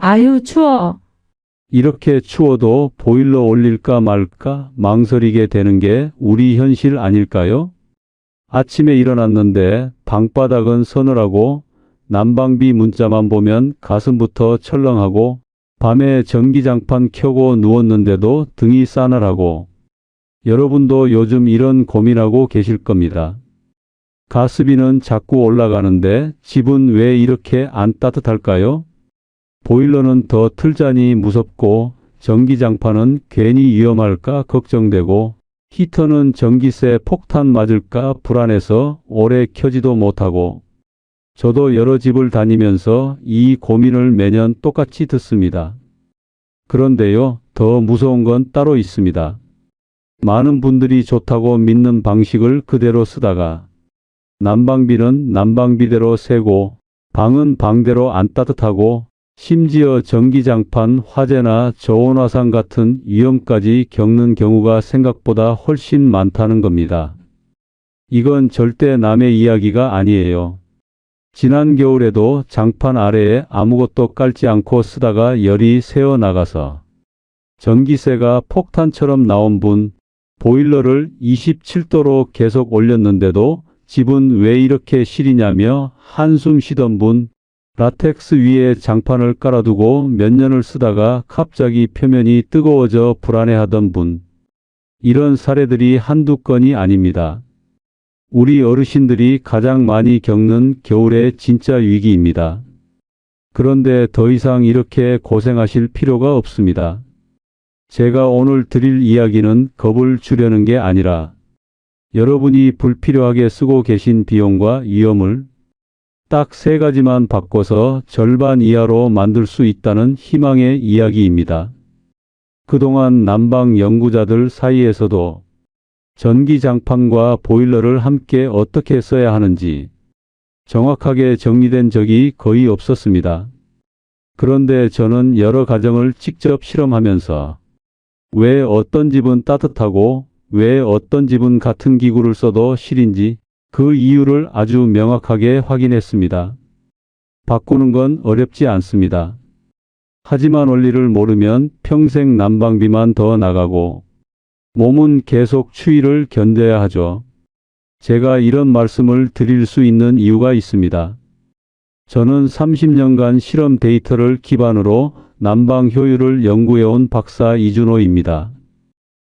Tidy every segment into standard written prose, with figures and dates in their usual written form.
아유, 추워. 이렇게 추워도 보일러 올릴까 말까 망설이게 되는 게 우리 현실 아닐까요? 아침에 일어났는데 방바닥은 서늘하고 난방비 문자만 보면 가슴부터 철렁하고 밤에 전기장판 켜고 누웠는데도 등이 싸늘하고 여러분도 요즘 이런 고민하고 계실 겁니다. 가스비는 자꾸 올라가는데 집은 왜 이렇게 안 따뜻할까요? 보일러는 더 틀자니 무섭고 전기장판은 괜히 위험할까 걱정되고 히터는 전기세 폭탄 맞을까 불안해서 오래 켜지도 못하고 저도 여러 집을 다니면서 이 고민을 매년 똑같이 듣습니다. 그런데요, 더 무서운 건 따로 있습니다. 많은 분들이 좋다고 믿는 방식을 그대로 쓰다가 난방비는 난방비대로 세고 방은 방대로 안 따뜻하고 심지어 전기장판, 화재나 저온화상 같은 위험까지 겪는 경우가 생각보다 훨씬 많다는 겁니다. 이건 절대 남의 이야기가 아니에요. 지난 겨울에도 장판 아래에 아무것도 깔지 않고 쓰다가 열이 새어나가서 전기세가 폭탄처럼 나온 분, 보일러를 27도로 계속 올렸는데도 집은 왜 이렇게 시리냐며 한숨 쉬던 분, 라텍스 위에 장판을 깔아두고 몇 년을 쓰다가 갑자기 표면이 뜨거워져 불안해하던 분. 이런 사례들이 한두 건이 아닙니다. 우리 어르신들이 가장 많이 겪는 겨울의 진짜 위기입니다. 그런데 더 이상 이렇게 고생하실 필요가 없습니다. 제가 오늘 드릴 이야기는 겁을 주려는 게 아니라 여러분이 불필요하게 쓰고 계신 비용과 위험을 딱 3가지만 바꿔서 절반 이하로 만들 수 있다는 희망의 이야기입니다. 그동안 난방 연구자들 사이에서도 전기장판과 보일러를 함께 어떻게 써야 하는지 정확하게 정리된 적이 거의 없었습니다. 그런데 저는 여러 가정을 직접 실험하면서 왜 어떤 집은 따뜻하고 왜 어떤 집은 같은 기구를 써도 실인지 그 이유를 아주 명확하게 확인했습니다. 바꾸는 건 어렵지 않습니다. 하지만 원리를 모르면 평생 난방비만 더 나가고 몸은 계속 추위를 견뎌야 하죠. 제가 이런 말씀을 드릴 수 있는 이유가 있습니다. 저는 30년간 실험 데이터를 기반으로 난방 효율을 연구해온 박사 이준호입니다.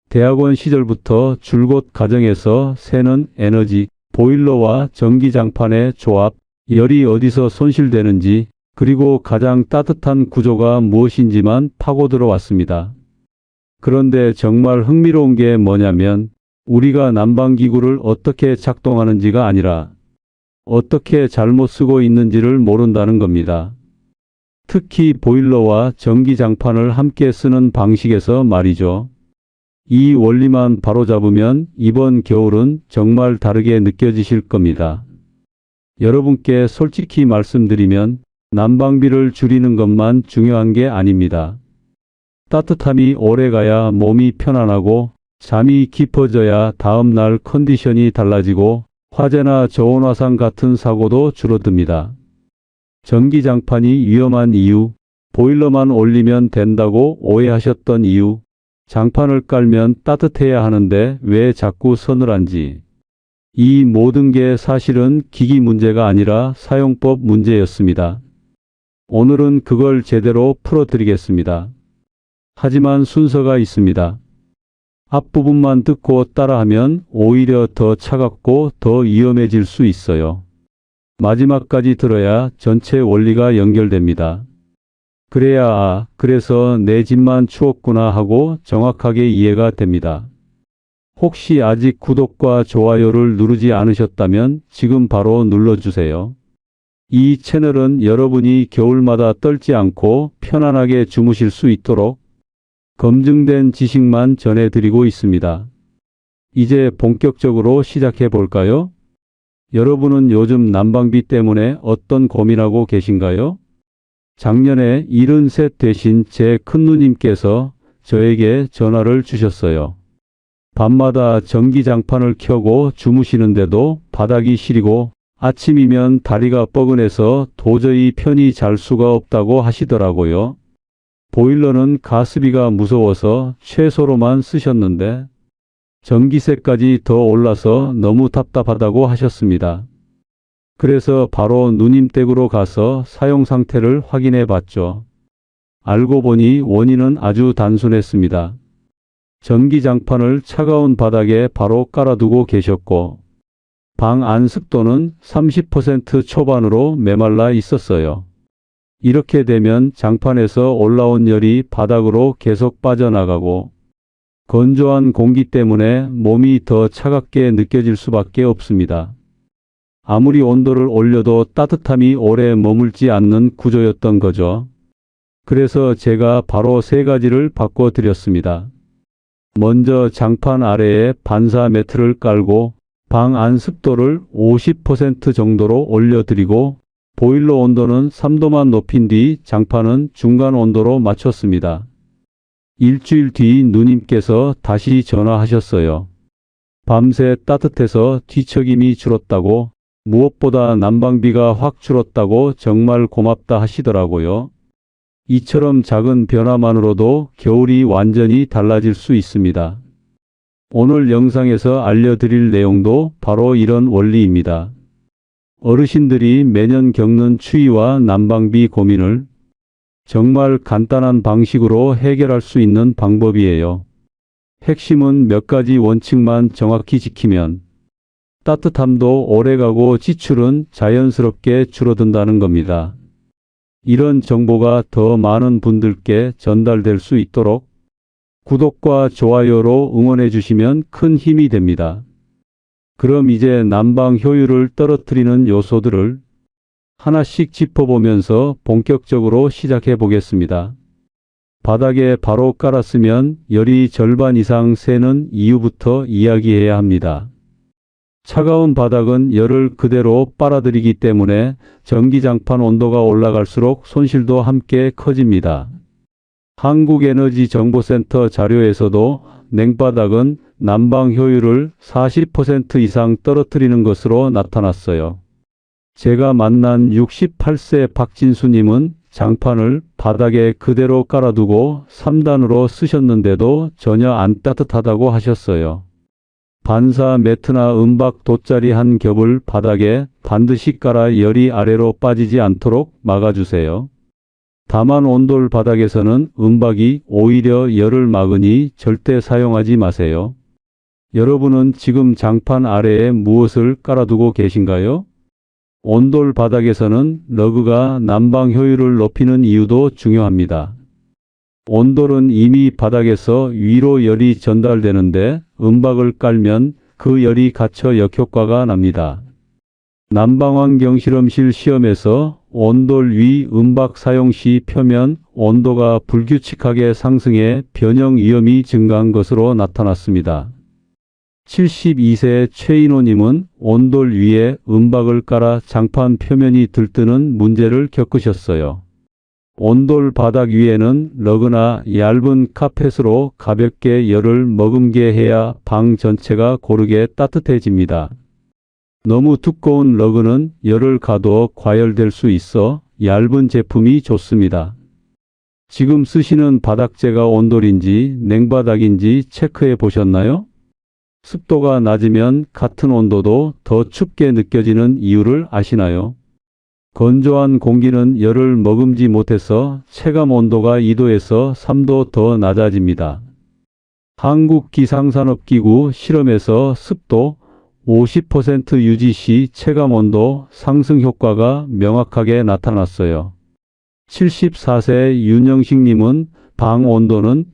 대학원 시절부터 줄곧 가정에서 새는 에너지, 보일러와 전기장판의 조합, 열이 어디서 손실되는지, 그리고 가장 따뜻한 구조가 무엇인지만 파고들어 왔습니다. 그런데 정말 흥미로운 게 뭐냐면 우리가 난방기구를 어떻게 작동하는지가 아니라 어떻게 잘못 쓰고 있는지를 모른다는 겁니다. 특히 보일러와 전기장판을 함께 쓰는 방식에서 말이죠. 이 원리만 바로잡으면 이번 겨울은 정말 다르게 느껴지실 겁니다. 여러분께 솔직히 말씀드리면 난방비를 줄이는 것만 중요한 게 아닙니다. 따뜻함이 오래가야 몸이 편안하고 잠이 깊어져야 다음날 컨디션이 달라지고 화재나 저온화상 같은 사고도 줄어듭니다. 전기장판이 위험한 이유, 보일러만 올리면 된다고 오해하셨던 이유, 장판을 깔면 따뜻해야 하는데 왜 자꾸 서늘한지. 이 모든 게 사실은 기기 문제가 아니라 사용법 문제였습니다. 오늘은 그걸 제대로 풀어드리겠습니다. 하지만 순서가 있습니다. 앞부분만 듣고 따라하면 오히려 더 차갑고 더 위험해질 수 있어요. 마지막까지 들어야 전체 원리가 연결됩니다. 그래야 그래서 내 집만 추웠구나 하고 정확하게 이해가 됩니다. 혹시 아직 구독과 좋아요를 누르지 않으셨다면 지금 바로 눌러주세요. 이 채널은 여러분이 겨울마다 떨지 않고 편안하게 주무실 수 있도록 검증된 지식만 전해드리고 있습니다. 이제 본격적으로 시작해 볼까요? 여러분은 요즘 난방비 때문에 어떤 고민하고 계신가요? 작년에 73 되신 제 큰누님께서 저에게 전화를 주셨어요. 밤마다 전기장판을 켜고 주무시는데도 바닥이 시리고 아침이면 다리가 뻐근해서 도저히 편히 잘 수가 없다고 하시더라고요. 보일러는 가스비가 무서워서 최소로만 쓰셨는데 전기세까지 더 올라서 너무 답답하다고 하셨습니다. 그래서 바로 누님 댁으로 가서 사용 상태를 확인해 봤죠. 알고 보니 원인은 아주 단순했습니다. 전기장판을 차가운 바닥에 바로 깔아두고 계셨고 방 안 습도는 30% 초반으로 메말라 있었어요. 이렇게 되면 장판에서 올라온 열이 바닥으로 계속 빠져나가고 건조한 공기 때문에 몸이 더 차갑게 느껴질 수밖에 없습니다. 아무리 온도를 올려도 따뜻함이 오래 머물지 않는 구조였던 거죠. 그래서 제가 바로 세 가지를 바꿔드렸습니다. 먼저 장판 아래에 반사 매트를 깔고 방 안 습도를 50% 정도로 올려드리고 보일러 온도는 3도만 높인 뒤 장판은 중간 온도로 맞췄습니다. 일주일 뒤 누님께서 다시 전화하셨어요. 밤새 따뜻해서 뒤척임이 줄었다고, 무엇보다 난방비가 확 줄었다고 정말 고맙다 하시더라고요. 이처럼 작은 변화만으로도 겨울이 완전히 달라질 수 있습니다. 오늘 영상에서 알려드릴 내용도 바로 이런 원리입니다. 어르신들이 매년 겪는 추위와 난방비 고민을 정말 간단한 방식으로 해결할 수 있는 방법이에요. 핵심은 몇 가지 원칙만 정확히 지키면 따뜻함도 오래가고 지출은 자연스럽게 줄어든다는 겁니다. 이런 정보가 더 많은 분들께 전달될 수 있도록 구독과 좋아요로 응원해 주시면 큰 힘이 됩니다. 그럼 이제 난방 효율을 떨어뜨리는 요소들을 하나씩 짚어보면서 본격적으로 시작해 보겠습니다. 바닥에 바로 깔았으면 열이 절반 이상 새는 이유부터 이야기해야 합니다. 차가운 바닥은 열을 그대로 빨아들이기 때문에 전기장판 온도가 올라갈수록 손실도 함께 커집니다. 한국에너지정보센터 자료에서도 냉바닥은 난방 효율을 40% 이상 떨어뜨리는 것으로 나타났어요. 제가 만난 68세 박진수님은 장판을 바닥에 그대로 깔아두고 3단으로 쓰셨는데도 전혀 안 따뜻하다고 하셨어요. 반사 매트나 은박 돗자리 한 겹을 바닥에 반드시 깔아 열이 아래로 빠지지 않도록 막아주세요. 다만 온돌 바닥에서는 은박이 오히려 열을 막으니 절대 사용하지 마세요. 여러분은 지금 장판 아래에 무엇을 깔아두고 계신가요? 온돌 바닥에서는 러그가 난방 효율을 높이는 이유도 중요합니다. 온돌은 이미 바닥에서 위로 열이 전달되는데 은박을 깔면 그 열이 갇혀 역효과가 납니다. 난방환경 실험실 시험에서 온돌 위 은박 사용 시 표면 온도가 불규칙하게 상승해 변형 위험이 증가한 것으로 나타났습니다. 72세 최인호님은 온돌 위에 은박을 깔아 장판 표면이 들뜨는 문제를 겪으셨어요. 온돌 바닥 위에는 러그나 얇은 카펫으로 가볍게 열을 머금게 해야 방 전체가 고르게 따뜻해집니다. 너무 두꺼운 러그는 열을 가두어 과열될 수 있어 얇은 제품이 좋습니다. 지금 쓰시는 바닥재가 온돌인지 냉바닥인지 체크해 보셨나요? 습도가 낮으면 같은 온도도 더 춥게 느껴지는 이유를 아시나요? 건조한 공기는 열을 머금지 못해서 체감 온도가 2도에서 3도 더 낮아집니다. 한국기상산업기구 실험에서 습도 50% 유지 시 체감 온도 상승 효과가 명확하게 나타났어요. 74세 윤영식님은 방 온도는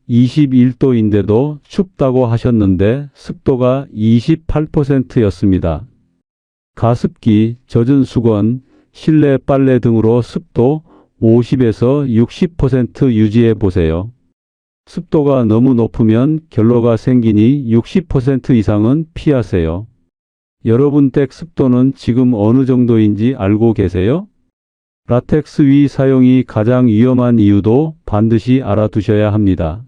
21도인데도 춥다고 하셨는데 습도가 28%였습니다. 가습기, 젖은 수건, 실내 빨래 등으로 습도 50에서 60% 유지해 보세요. 습도가 너무 높으면 결로가 생기니 60% 이상은 피하세요. 여러분 댁 습도는 지금 어느 정도인지 알고 계세요? 라텍스 위 사용이 가장 위험한 이유도 반드시 알아두셔야 합니다.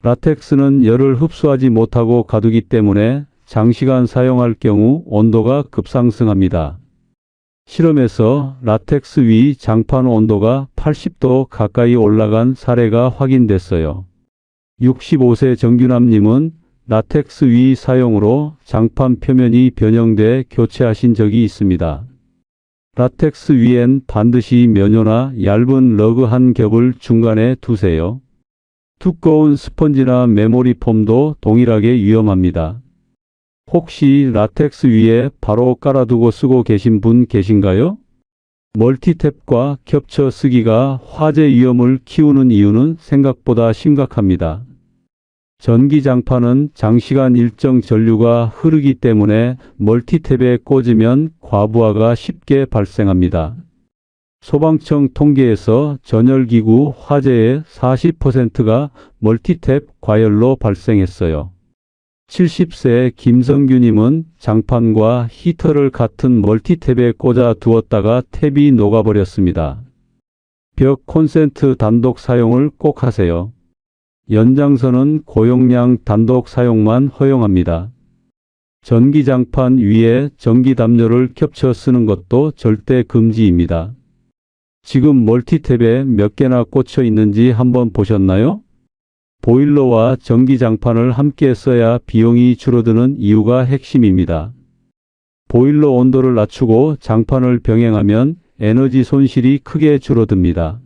라텍스는 열을 흡수하지 못하고 가두기 때문에 장시간 사용할 경우 온도가 급상승합니다. 실험에서 라텍스 위 장판 온도가 80도 가까이 올라간 사례가 확인됐어요. 65세 정규남님은 라텍스 위 사용으로 장판 표면이 변형돼 교체하신 적이 있습니다. 라텍스 위엔 반드시 면효나 얇은 러그 한 겹을 중간에 두세요. 두꺼운 스펀지나 메모리 폼도 동일하게 위험합니다. 혹시 라텍스 위에 바로 깔아두고 쓰고 계신 분 계신가요? 멀티탭과 겹쳐 쓰기가 화재 위험을 키우는 이유는 생각보다 심각합니다. 전기장판은 장시간 일정 전류가 흐르기 때문에 멀티탭에 꽂으면 과부하가 쉽게 발생합니다. 소방청 통계에서 전열기구 화재의 40%가 멀티탭 과열로 발생했어요. 70세 김성규님은 장판과 히터를 같은 멀티탭에 꽂아 두었다가 탭이 녹아버렸습니다. 벽 콘센트 단독 사용을 꼭 하세요. 연장선은 고용량 단독 사용만 허용합니다. 전기장판 위에 전기담요를 겹쳐 쓰는 것도 절대 금지입니다. 지금 멀티탭에 몇 개나 꽂혀 있는지 한번 보셨나요? 보일러와 전기장판을 함께 써야 비용이 줄어드는 이유가 핵심입니다. 보일러 온도를 낮추고 장판을 병행하면 에너지 손실이 크게 줄어듭니다.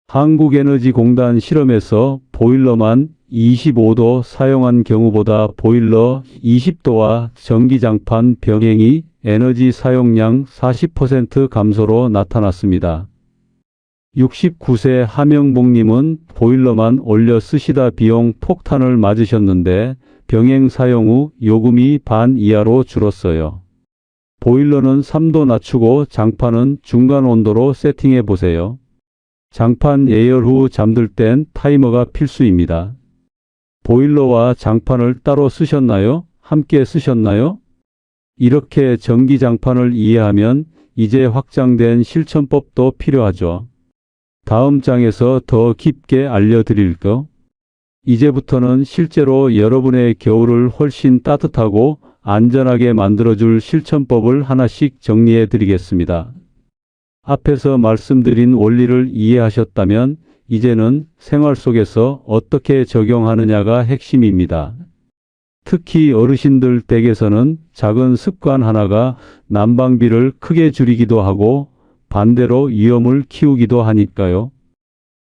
한국에너지공단 실험에서 보일러만 25도 사용한 경우보다 보일러 20도와 전기장판 병행이 에너지 사용량 40% 감소로 나타났습니다. 69세 하명복님은 보일러만 올려 쓰시다 비용 폭탄을 맞으셨는데 병행 사용 후 요금이 반 이하로 줄었어요. 보일러는 3도 낮추고 장판은 중간 온도로 세팅해 보세요. 장판 예열 후 잠들 땐 타이머가 필수입니다. 보일러와 장판을 따로 쓰셨나요? 함께 쓰셨나요? 이렇게 전기장판을 이해하면 이제 확장된 실천법도 필요하죠. 다음 장에서 더 깊게 알려드릴게요. 이제부터는 실제로 여러분의 겨울을 훨씬 따뜻하고 안전하게 만들어줄 실천법을 하나씩 정리해 드리겠습니다. 앞에서 말씀드린 원리를 이해하셨다면 이제는 생활 속에서 어떻게 적용하느냐가 핵심입니다. 특히 어르신들 댁에서는 작은 습관 하나가 난방비를 크게 줄이기도 하고 반대로 위험을 키우기도 하니까요.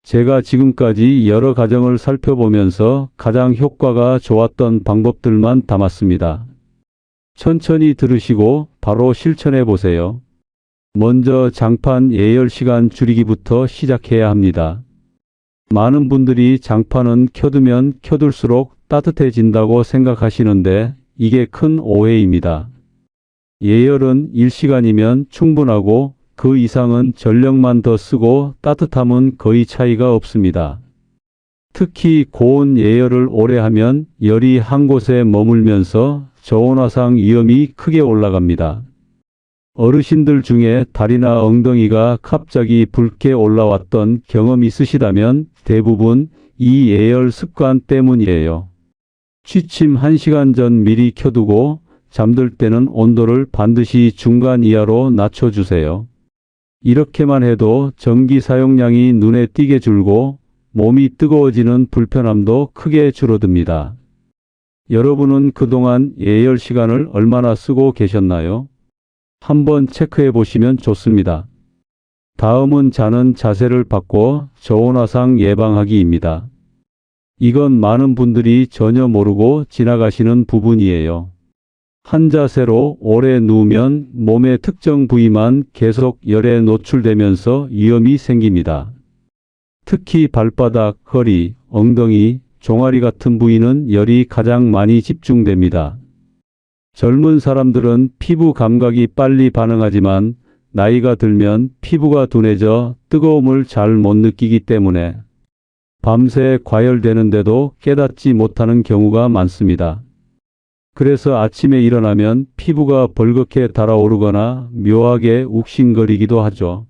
제가 지금까지 여러 가정을 살펴보면서 가장 효과가 좋았던 방법들만 담았습니다. 천천히 들으시고 바로 실천해 보세요. 먼저 장판 예열 시간 줄이기부터 시작해야 합니다. 많은 분들이 장판은 켜두면 켜둘수록 따뜻해진다고 생각하시는데 이게 큰 오해입니다. 예열은 1시간이면 충분하고 그 이상은 전력만 더 쓰고 따뜻함은 거의 차이가 없습니다. 특히 고온 예열을 오래 하면 열이 한 곳에 머물면서 저온화상 위험이 크게 올라갑니다. 어르신들 중에 다리나 엉덩이가 갑자기 붉게 올라왔던 경험 있으시다면 대부분 이 예열 습관 때문이에요. 취침 1시간 전 미리 켜두고 잠들 때는 온도를 반드시 중간 이하로 낮춰주세요. 이렇게만 해도 전기 사용량이 눈에 띄게 줄고 몸이 뜨거워지는 불편함도 크게 줄어듭니다. 여러분은 그동안 예열 시간을 얼마나 쓰고 계셨나요? 한번 체크해 보시면 좋습니다. 다음은 자는 자세를 바꿔 저온화상 예방하기입니다. 이건 많은 분들이 전혀 모르고 지나가시는 부분이에요. 한 자세로 오래 누우면 몸의 특정 부위만 계속 열에 노출되면서 위험이 생깁니다. 특히 발바닥, 허리, 엉덩이, 종아리 같은 부위는 열이 가장 많이 집중됩니다. 젊은 사람들은 피부 감각이 빨리 반응하지만 나이가 들면 피부가 둔해져 뜨거움을 잘 못 느끼기 때문에 밤새 과열되는데도 깨닫지 못하는 경우가 많습니다. 그래서 아침에 일어나면 피부가 벌겋게 달아오르거나 묘하게 욱신거리기도 하죠.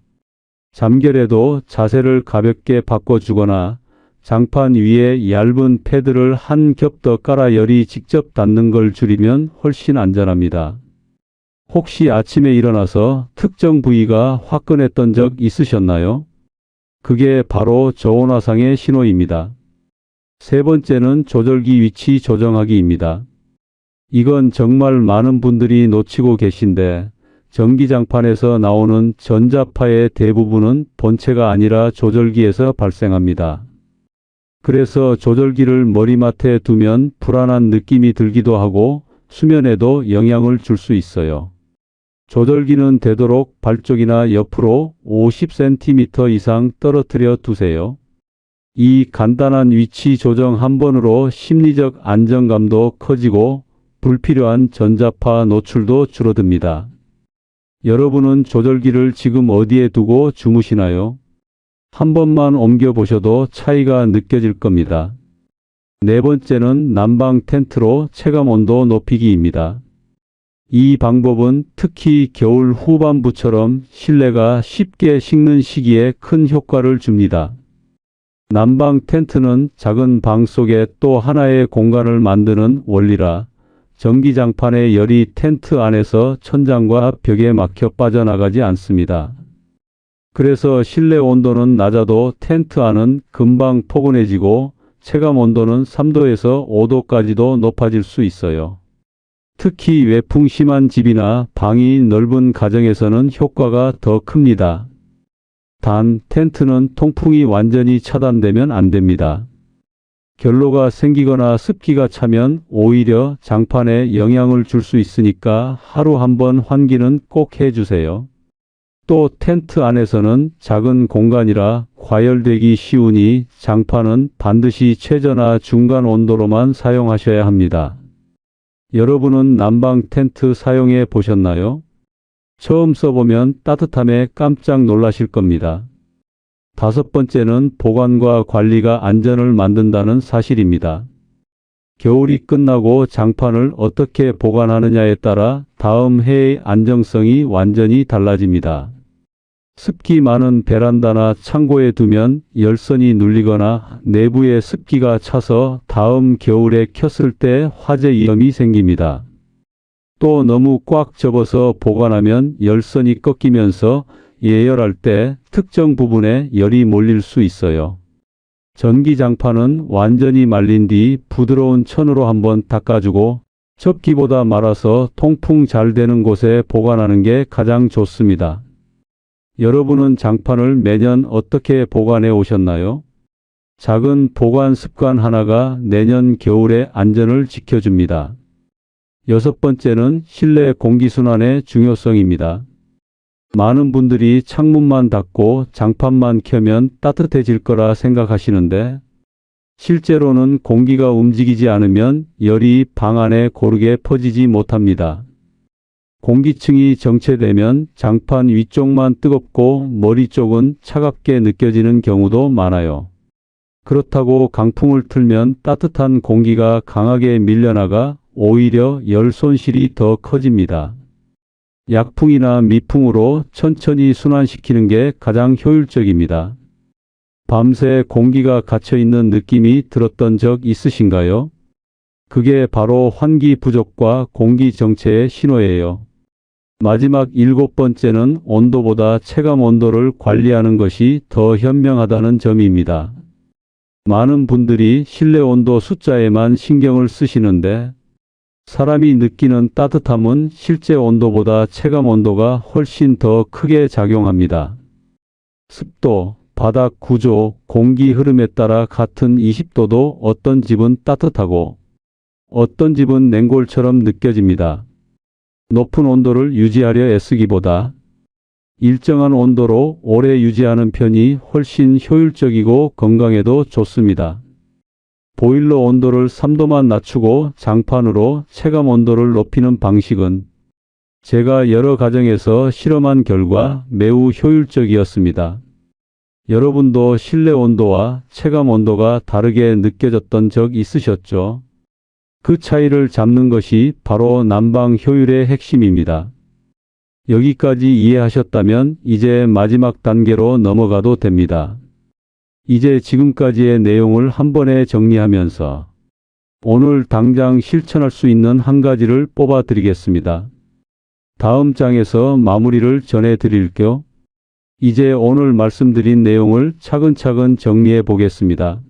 잠결에도 자세를 가볍게 바꿔주거나 장판 위에 얇은 패드를 한 겹 더 깔아 열이 직접 닿는 걸 줄이면 훨씬 안전합니다. 혹시 아침에 일어나서 특정 부위가 화끈했던 적 있으셨나요? 그게 바로 저온화상의 신호입니다. 세 번째는 조절기 위치 조정하기입니다. 이건 정말 많은 분들이 놓치고 계신데 전기장판에서 나오는 전자파의 대부분은 본체가 아니라 조절기에서 발생합니다. 그래서 조절기를 머리맡에 두면 불안한 느낌이 들기도 하고 수면에도 영향을 줄 수 있어요. 조절기는 되도록 발 쪽이나 옆으로 50cm 이상 떨어뜨려 두세요. 이 간단한 위치 조정 한 번으로 심리적 안정감도 커지고 불필요한 전자파 노출도 줄어듭니다. 여러분은 조절기를 지금 어디에 두고 주무시나요? 한 번만 옮겨 보셔도 차이가 느껴질 겁니다. 네 번째는 난방 텐트로 체감 온도 높이기입니다. 이 방법은 특히 겨울 후반부처럼 실내가 쉽게 식는 시기에 큰 효과를 줍니다. 난방 텐트는 작은 방 속에 또 하나의 공간을 만드는 원리라 전기장판의 열이 텐트 안에서 천장과 벽에 막혀 빠져나가지 않습니다. 그래서 실내 온도는 낮아도 텐트 안은 금방 포근해지고 체감 온도는 3도에서 5도까지도 높아질 수 있어요. 특히 외풍 심한 집이나 방이 넓은 가정에서는 효과가 더 큽니다. 단, 텐트는 통풍이 완전히 차단되면 안 됩니다. 결로가 생기거나 습기가 차면 오히려 장판에 영향을 줄 수 있으니까 하루 한 번 환기는 꼭 해주세요. 또 텐트 안에서는 작은 공간이라 과열되기 쉬우니 장판은 반드시 최저나 중간 온도로만 사용하셔야 합니다. 여러분은 난방 텐트 사용해 보셨나요? 처음 써보면 따뜻함에 깜짝 놀라실 겁니다. 다섯 번째는 보관과 관리가 안전을 만든다는 사실입니다. 겨울이 끝나고 장판을 어떻게 보관하느냐에 따라 다음 해의 안정성이 완전히 달라집니다. 습기 많은 베란다나 창고에 두면 열선이 눌리거나 내부에 습기가 차서 다음 겨울에 켰을 때 화재 위험이 생깁니다. 또 너무 꽉 접어서 보관하면 열선이 꺾이면서 예열할 때 특정 부분에 열이 몰릴 수 있어요. 전기장판은 완전히 말린 뒤 부드러운 천으로 한번 닦아주고 접기보다 말아서 통풍 잘 되는 곳에 보관하는 게 가장 좋습니다. 여러분은 장판을 매년 어떻게 보관해 오셨나요? 작은 보관 습관 하나가 내년 겨울의 안전을 지켜줍니다. 여섯 번째는 실내 공기순환의 중요성입니다. 많은 분들이 창문만 닫고 장판만 켜면 따뜻해질 거라 생각하시는데 실제로는 공기가 움직이지 않으면 열이 방 안에 고르게 퍼지지 못합니다. 공기층이 정체되면 장판 위쪽만 뜨겁고 머리 쪽은 차갑게 느껴지는 경우도 많아요. 그렇다고 강풍을 틀면 따뜻한 공기가 강하게 밀려나가 오히려 열 손실이 더 커집니다. 약풍이나 미풍으로 천천히 순환시키는 게 가장 효율적입니다. 밤새 공기가 갇혀있는 느낌이 들었던 적 있으신가요? 그게 바로 환기 부족과 공기 정체의 신호예요. 마지막 일곱 번째는 온도보다 체감 온도를 관리하는 것이 더 현명하다는 점입니다. 많은 분들이 실내 온도 숫자에만 신경을 쓰시는데 사람이 느끼는 따뜻함은 실제 온도보다 체감 온도가 훨씬 더 크게 작용합니다. 습도, 바닥 구조, 공기 흐름에 따라 같은 20도도 어떤 집은 따뜻하고 어떤 집은 냉골처럼 느껴집니다. 높은 온도를 유지하려 애쓰기보다 일정한 온도로 오래 유지하는 편이 훨씬 효율적이고 건강에도 좋습니다. 보일러 온도를 3도만 낮추고 장판으로 체감 온도를 높이는 방식은 제가 여러 가정에서 실험한 결과 매우 효율적이었습니다. 여러분도 실내 온도와 체감 온도가 다르게 느껴졌던 적 있으셨죠? 그 차이를 잡는 것이 바로 난방 효율의 핵심입니다. 여기까지 이해하셨다면 이제 마지막 단계로 넘어가도 됩니다. 이제 지금까지의 내용을 한 번에 정리하면서 오늘 당장 실천할 수 있는 한 가지를 뽑아 드리겠습니다. 다음 장에서 마무리를 전해 드릴게요. 이제 오늘 말씀드린 내용을 차근차근 정리해 보겠습니다.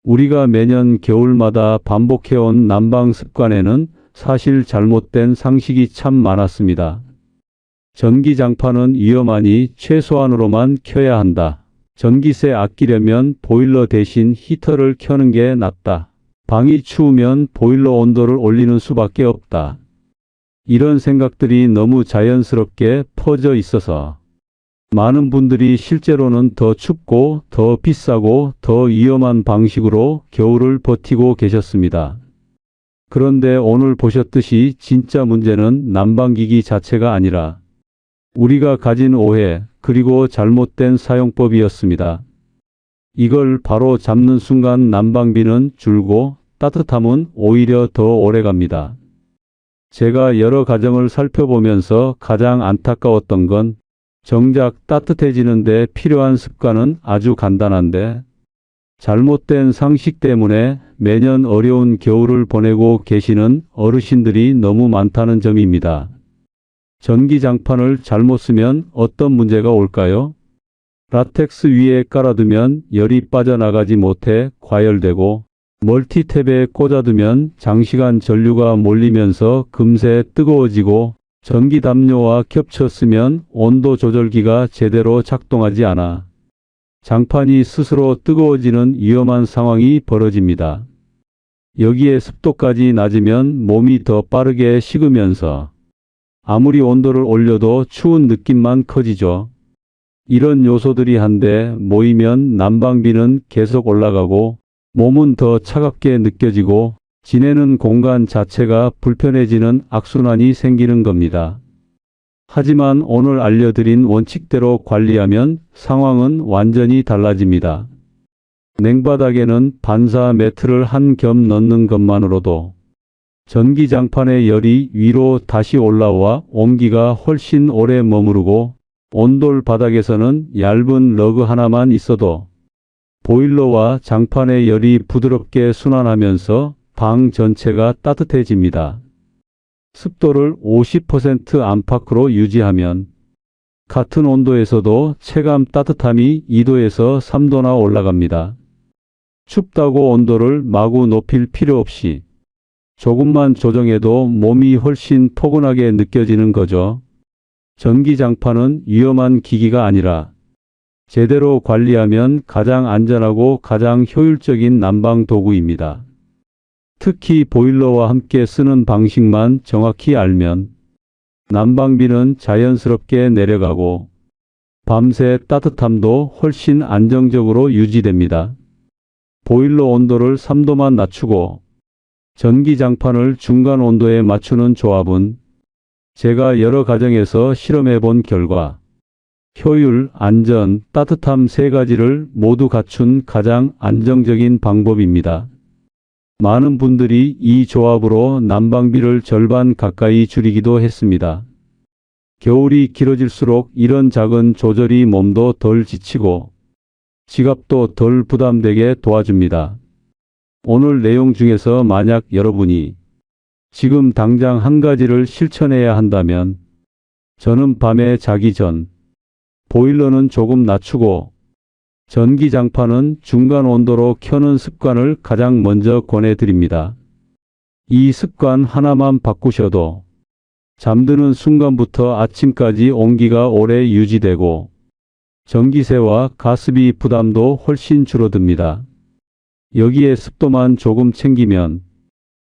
우리가 매년 겨울마다 반복해온 난방 습관에는 사실 잘못된 상식이 참 많았습니다. 전기장판은 위험하니 최소한으로만 켜야 한다. 전기세 아끼려면 보일러 대신 히터를 켜는 게 낫다. 방이 추우면 보일러 온도를 올리는 수밖에 없다. 이런 생각들이 너무 자연스럽게 퍼져 있어서 많은 분들이 실제로는 더 춥고 더 비싸고 더 위험한 방식으로 겨울을 버티고 계셨습니다. 그런데 오늘 보셨듯이 진짜 문제는 난방기기 자체가 아니라 우리가 가진 오해 그리고 잘못된 사용법이었습니다. 이걸 바로 잡는 순간 난방비는 줄고 따뜻함은 오히려 더 오래 갑니다. 제가 여러 가정을 살펴보면서 가장 안타까웠던 건 정작 따뜻해지는데 필요한 습관은 아주 간단한데 잘못된 상식 때문에 매년 어려운 겨울을 보내고 계시는 어르신들이 너무 많다는 점입니다. 전기장판을 잘못 쓰면 어떤 문제가 올까요? 라텍스 위에 깔아두면 열이 빠져나가지 못해 과열되고 멀티탭에 꽂아두면 장시간 전류가 몰리면서 금세 뜨거워지고 전기담요와 겹쳐 쓰면 온도 조절기가 제대로 작동하지 않아 장판이 스스로 뜨거워지는 위험한 상황이 벌어집니다. 여기에 습도까지 낮으면 몸이 더 빠르게 식으면서 아무리 온도를 올려도 추운 느낌만 커지죠. 이런 요소들이 한데 모이면 난방비는 계속 올라가고 몸은 더 차갑게 느껴지고 지내는 공간 자체가 불편해지는 악순환이 생기는 겁니다. 하지만 오늘 알려드린 원칙대로 관리하면 상황은 완전히 달라집니다. 냉바닥에는 반사 매트를 한 겹 넣는 것만으로도 전기장판의 열이 위로 다시 올라와 온기가 훨씬 오래 머무르고 온돌 바닥에서는 얇은 러그 하나만 있어도 보일러와 장판의 열이 부드럽게 순환하면서 방 전체가 따뜻해집니다. 습도를 50% 안팎으로 유지하면 같은 온도에서도 체감 따뜻함이 2도에서 3도나 올라갑니다. 춥다고 온도를 마구 높일 필요 없이 조금만 조정해도 몸이 훨씬 포근하게 느껴지는 거죠. 전기장판은 위험한 기기가 아니라 제대로 관리하면 가장 안전하고 가장 효율적인 난방 도구입니다. 특히 보일러와 함께 쓰는 방식만 정확히 알면 난방비는 자연스럽게 내려가고 밤새 따뜻함도 훨씬 안정적으로 유지됩니다. 보일러 온도를 3도만 낮추고 전기장판을 중간 온도에 맞추는 조합은 제가 여러 가정에서 실험해 본 결과 효율, 안전, 따뜻함 세 가지를 모두 갖춘 가장 안정적인 방법입니다. 많은 분들이 이 조합으로 난방비를 절반 가까이 줄이기도 했습니다. 겨울이 길어질수록 이런 작은 조절이 몸도 덜 지치고 지갑도 덜 부담되게 도와줍니다. 오늘 내용 중에서 만약 여러분이 지금 당장 한 가지를 실천해야 한다면 저는 밤에 자기 전 보일러는 조금 낮추고 전기장판은 중간 온도로 켜는 습관을 가장 먼저 권해드립니다. 이 습관 하나만 바꾸셔도 잠드는 순간부터 아침까지 온기가 오래 유지되고 전기세와 가스비 부담도 훨씬 줄어듭니다. 여기에 습도만 조금 챙기면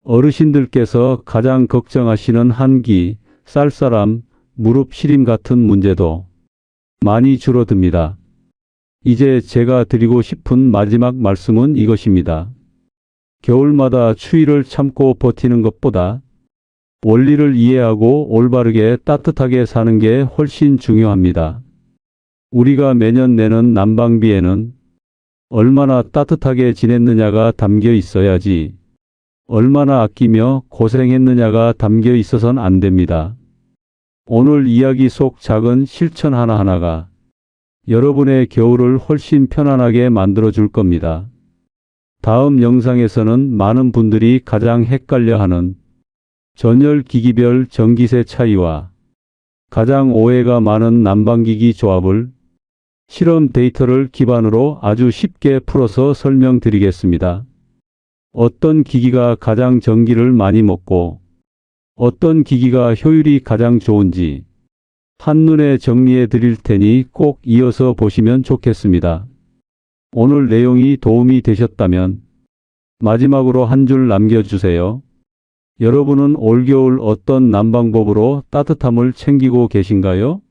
어르신들께서 가장 걱정하시는 한기, 쌀쌀함, 무릎 시림 같은 문제도 많이 줄어듭니다. 이제 제가 드리고 싶은 마지막 말씀은 이것입니다. 겨울마다 추위를 참고 버티는 것보다 원리를 이해하고 올바르게 따뜻하게 사는 게 훨씬 중요합니다. 우리가 매년 내는 난방비에는 얼마나 따뜻하게 지냈느냐가 담겨 있어야지 얼마나 아끼며 고생했느냐가 담겨 있어선 안 됩니다. 오늘 이야기 속 작은 실천 하나하나가 여러분의 겨울을 훨씬 편안하게 만들어 줄 겁니다. 다음 영상에서는 많은 분들이 가장 헷갈려하는 전열 기기별 전기세 차이와 가장 오해가 많은 난방기기 조합을 실험 데이터를 기반으로 아주 쉽게 풀어서 설명드리겠습니다. 어떤 기기가 가장 전기를 많이 먹고 어떤 기기가 효율이 가장 좋은지 한눈에 정리해 드릴 테니 꼭 이어서 보시면 좋겠습니다. 오늘 내용이 도움이 되셨다면 마지막으로 한 줄 남겨주세요. 여러분은 올겨울 어떤 난방법으로 따뜻함을 챙기고 계신가요?